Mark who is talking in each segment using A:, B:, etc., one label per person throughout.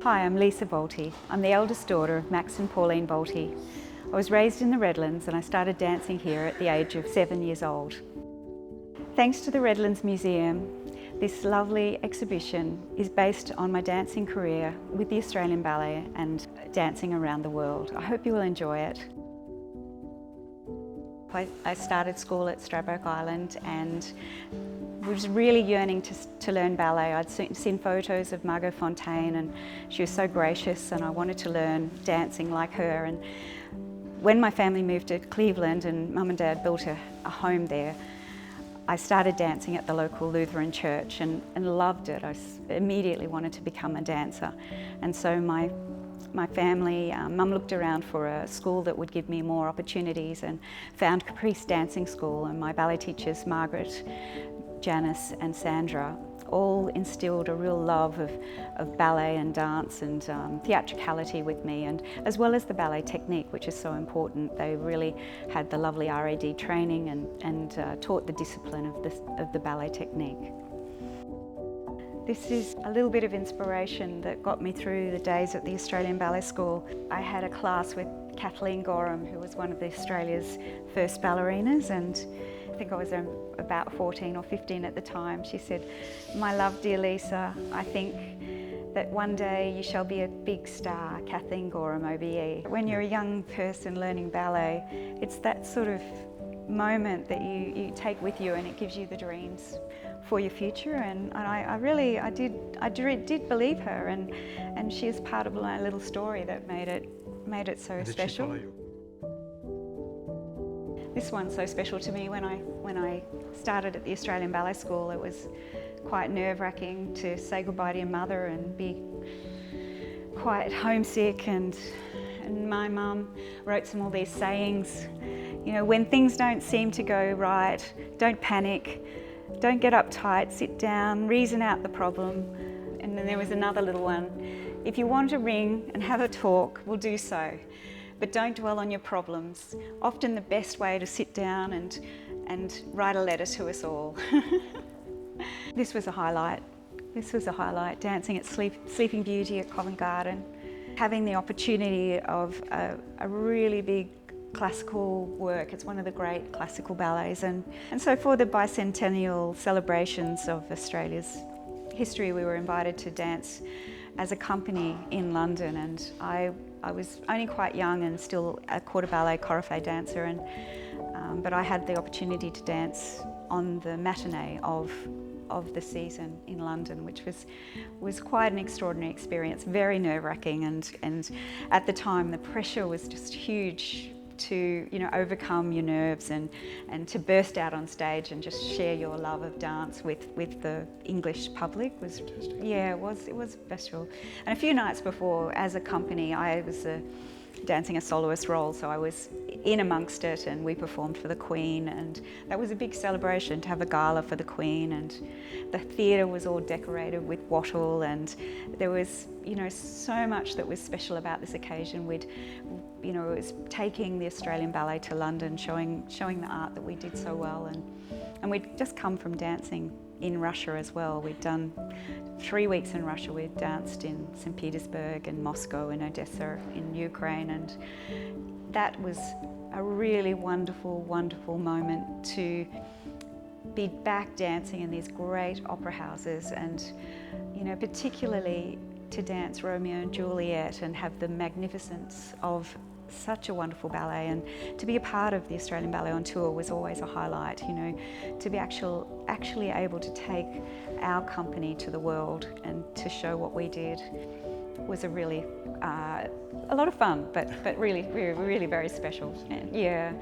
A: Hi, I'm Lisa Bolte. I'm the eldest daughter of Max and Pauline Bolte. I was raised in the Redlands and I started dancing here at the age of 7 years old. Thanks to the Redland Museum, this lovely exhibition is based on my dancing career with the Australian Ballet and dancing around the world. I hope you will enjoy it. I started school at Stradbroke Island and was really yearning to learn ballet. I'd seen photos of Margot Fonteyn and she was so gracious, and I wanted to learn dancing like her. And when my family moved to Cleveland and Mum and Dad built a home there, I started dancing at the local Lutheran church and loved it. I immediately wanted to become a dancer. And so my family, Mum looked around for a school that would give me more opportunities and found Caprice Dancing School, and my ballet teachers, Margaret, Janice and Sandra, all instilled a real love of ballet and dance and theatricality with me, and as well as the ballet technique, which is so important. They really had the lovely RAD training and taught the discipline of the ballet technique. This is a little bit of inspiration that got me through the days at the Australian Ballet School. I had a class with Kathleen Gorham, who was one of Australia's first ballerinas, and I think I was about 14 or 15 at the time. She said, "My love, dear Lisa, I think that one day you shall be a big star, Kathleen Gorham, OBE." When you're a young person learning ballet, it's that sort of moment that you take with you, and it gives you the dreams for your future. And I did believe her, and she is part of my little story that made it so special. This one's so special to me. When I started at the Australian Ballet School, it was quite nerve-wracking to say goodbye to your mother and be quite homesick, and my mum wrote all these sayings. You know, when things don't seem to go right, don't panic, don't get uptight, sit down, reason out the problem. And then there was another little one. If you want to ring and have a talk, we'll do so. But don't dwell on your problems. Often the best way to sit down and write a letter to us all. This was a highlight. This was a highlight, dancing at Sleeping Beauty at Covent Garden. Having the opportunity of a really big classical work. It's one of the great classical ballets. And so for the bicentennial celebrations of Australia's history, we were invited to dance as a company in London, and I was only quite young and still a quarter ballet choreographed dancer, but I had the opportunity to dance on the matinee of the season in London, which was quite an extraordinary experience, very nerve-wracking, and at the time the pressure was just huge to overcome your nerves and to burst out on stage and just share your love of dance with the English public was fantastic. Yeah, it was special. And a few nights before, as a company, I was dancing a soloist role, so I was in amongst it, and we performed for the Queen, and that was a big celebration to have a gala for the Queen, and the theatre was all decorated with wattle, and there was so much that was special about this occasion. It was taking the Australian Ballet to London, showing the art that we did so well, and we'd just come from dancing in Russia as well. We'd done 3 weeks in Russia. We'd danced in St. Petersburg and Moscow and Odessa in Ukraine, and that was a really wonderful, wonderful moment to be back dancing in these great opera houses, and particularly to dance Romeo and Juliet and have the magnificence of such a wonderful ballet, and to be a part of the Australian Ballet on tour was always a highlight. To be actually able to take our company to the world and to show what we did was a really a lot of fun, but really very special. And yeah,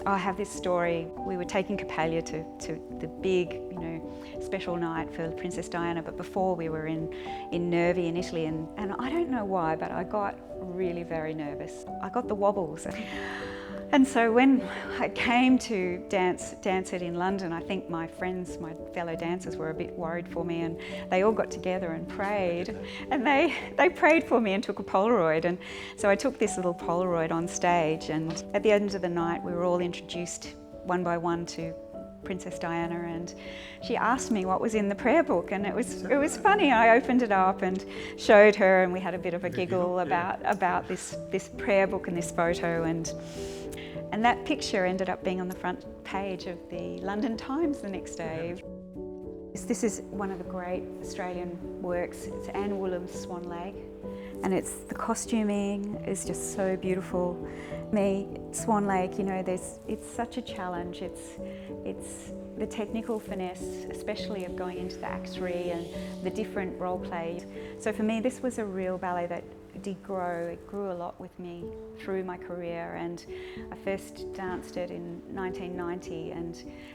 A: I have this story. We were taking Capella to the big special night for Princess Diana, but before we were in Nervi in Italy, and I don't know why, but I got really very nervous. I got the wobbles. And so when I came to dance it in London, I think my friends, my fellow dancers, were a bit worried for me, and they all got together and prayed, and they prayed for me and took a Polaroid. And so I took this little Polaroid on stage, and at the end of the night we were all introduced one by one to Princess Diana, and she asked me what was in the prayer book, and it was funny. I opened it up and showed her, and we had a bit of a giggle about this prayer book and this photo, and that picture ended up being on the front page of the London Times the next day. This is one of the great Australian works. It's Anne Woolham's Swan Lake, and the costuming is just so beautiful. Swan Lake, you know, it's such a challenge. It's the technical finesse, especially of going into the Act 3 and the different role play. So for me, this was a real ballet that did grow. It grew a lot with me through my career, and I first danced it in 1990,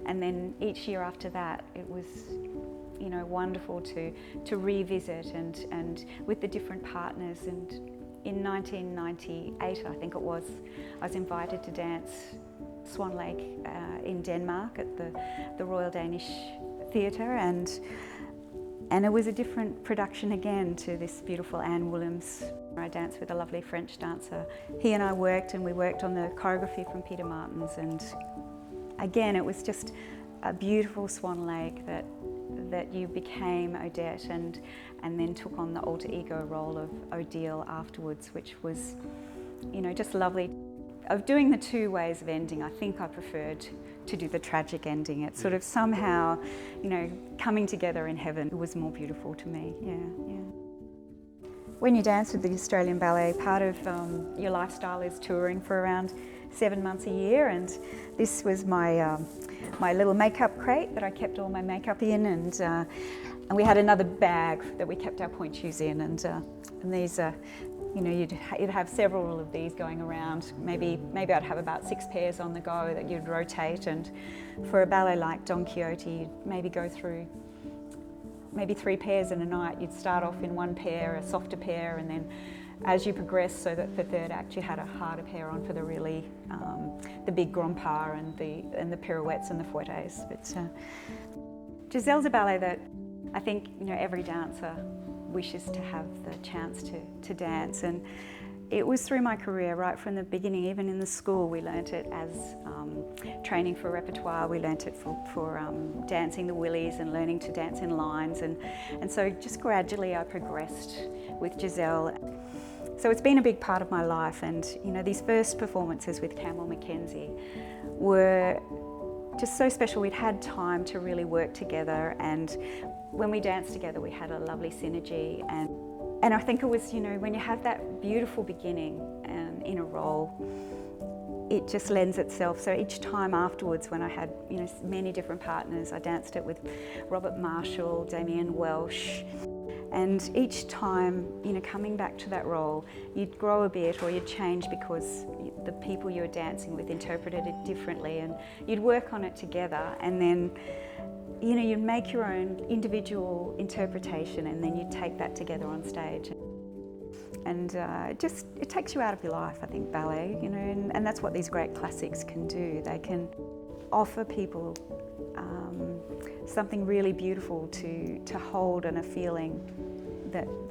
A: and then each year after that, it was, you know, wonderful to revisit and with the different partners. And in 1998, I think it was, I was invited to dance Swan Lake in Denmark at the Royal Danish Theatre, and it was a different production again to this beautiful Anne Woolham's. I danced with a lovely French dancer. He and I worked, and we worked on the choreography from Peter Martins, and again it was just a beautiful Swan Lake that you became Odette and then took on the alter ego role of Odile afterwards, which was, you know, just lovely. Of doing the two ways of ending, I think I preferred to do the tragic ending. It's sort of somehow, you know, coming together in heaven. It was more beautiful to me, yeah. When you dance with the Australian Ballet, part of your lifestyle is touring for around 7 months a year, and this was my my little makeup crate that I kept all my makeup in, and we had another bag that we kept our point shoes in, and these are, you know, you'd have several of these going around. Maybe I'd have about 6 pairs on the go that you'd rotate, and for a ballet like Don Quixote, you'd maybe go through maybe 3 pairs in a night. You'd start off in one pair, a softer pair, and then as you progress, so that for third act you had a harder pair on for the really, the big grand pas and the pirouettes and the fouettes. But Giselle's a ballet that I think, you know, every dancer wishes to have the chance to dance, and it was through my career right from the beginning. Even in the school we learnt it as training for repertoire. We learnt it for dancing the willies and learning to dance in lines, and so just gradually I progressed with Giselle. So it's been a big part of my life, and you know, these first performances with Campbell Mackenzie were just so special. We'd had time to really work together, and when we danced together we had a lovely synergy, and I think it was, you know, when you have that beautiful beginning in a role, it just lends itself. So each time afterwards, when I had, you know, many different partners, I danced it with Robert Marshall, Damien Welsh, and each time, you know, coming back to that role, you'd grow a bit or you'd change because the people you were dancing with interpreted it differently, and you'd work on it together, and then, you know, you'd make your own individual interpretation, and then you'd take that together on stage. And it takes you out of your life, I think, ballet, you know, and that's what these great classics can do. They can offer people something really beautiful to hold, and a feeling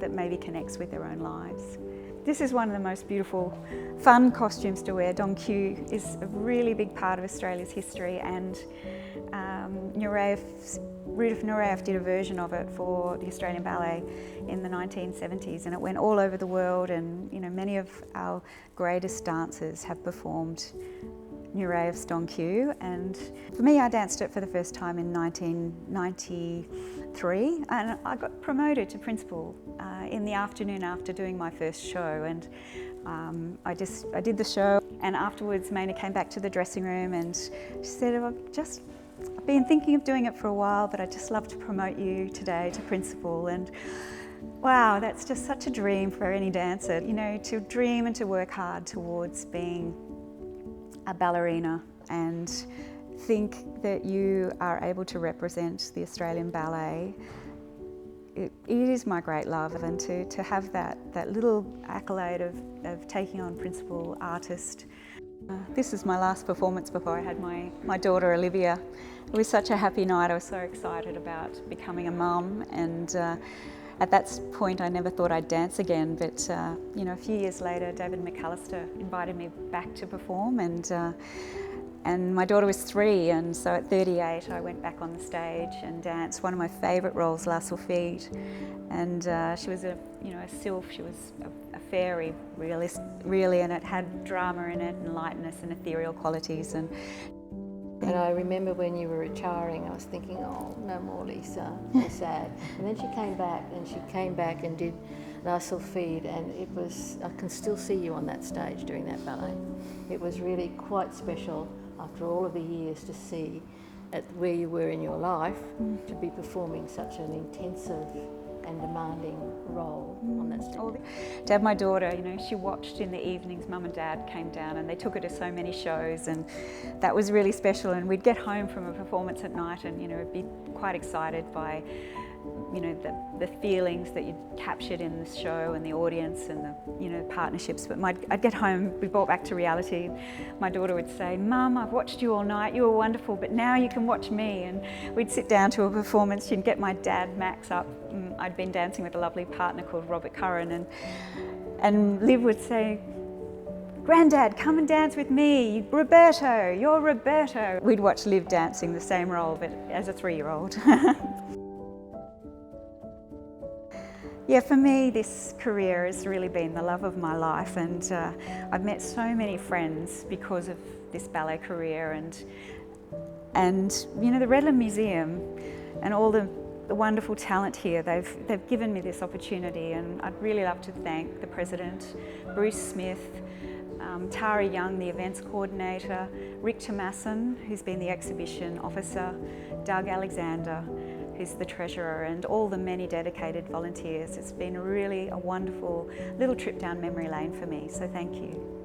A: that maybe connects with their own lives. This is one of the most beautiful, fun costumes to wear. Don Q is a really big part of Australia's history, and Rudolf Nureyev did a version of it for the Australian Ballet in the 1970s, and it went all over the world, and you know, many of our greatest dancers have performed Nureyev's Don Q, and for me, I danced it for the first time in 1993, and I got promoted to principal in the afternoon after doing my first show, and I did the show, and afterwards Maina came back to the dressing room and she said, I've been thinking of doing it for a while, but I'd just love to promote you today to principal. And wow, that's just such a dream for any dancer, you know, to dream and to work hard towards being a ballerina and think that you are able to represent the Australian Ballet. It is my great love, and to have that little accolade of taking on principal artist. This is my last performance before I had my daughter Olivia. It was such a happy night. I was so excited about becoming a mum, and at that point I never thought I'd dance again, but you know, a few years later David McAllister invited me back to perform, and And my daughter was 3, and so at 38 I went back on the stage and danced one of my favourite roles, La Sulfide. And she was a sylph, she was a fairy really, and it had drama in it and lightness and ethereal qualities. And
B: I remember when you were retiring, I was thinking, oh, no more Lisa, so sad. And then she came back and did La Sulfide, and it was, I can still see you on that stage doing that ballet. It was really quite special after all of the years to see at where you were in your life, to be performing such an intensive and demanding role on that stage.
A: To have my daughter, she watched in the evenings. Mum and Dad came down and they took her to so many shows, and that was really special. And we'd get home from a performance at night and be quite excited by the feelings that you'd captured in the show and the audience and the partnerships. But I'd get home, we brought back to reality. My daughter would say, "Mum, I've watched you all night, you were wonderful, but now you can watch me." And we'd sit down to a performance. She'd get my dad Max up. I'd been dancing with a lovely partner called Robert Curran, and Liv would say, "Granddad, come and dance with me. Roberto, you're Roberto." We'd watch Liv dancing the same role, but as a 3-year-old. Yeah, for me, this career has really been the love of my life, and I've met so many friends because of this ballet career, and the Redland Museum and all the wonderful talent here, they've given me this opportunity, and I'd really love to thank the president, Bruce Smith, Tara Young, the events coordinator, Rick Tomasson, who's been the exhibition officer, Doug Alexander, who's the treasurer, and all the many dedicated volunteers. It's been really a wonderful little trip down memory lane for me, so thank you.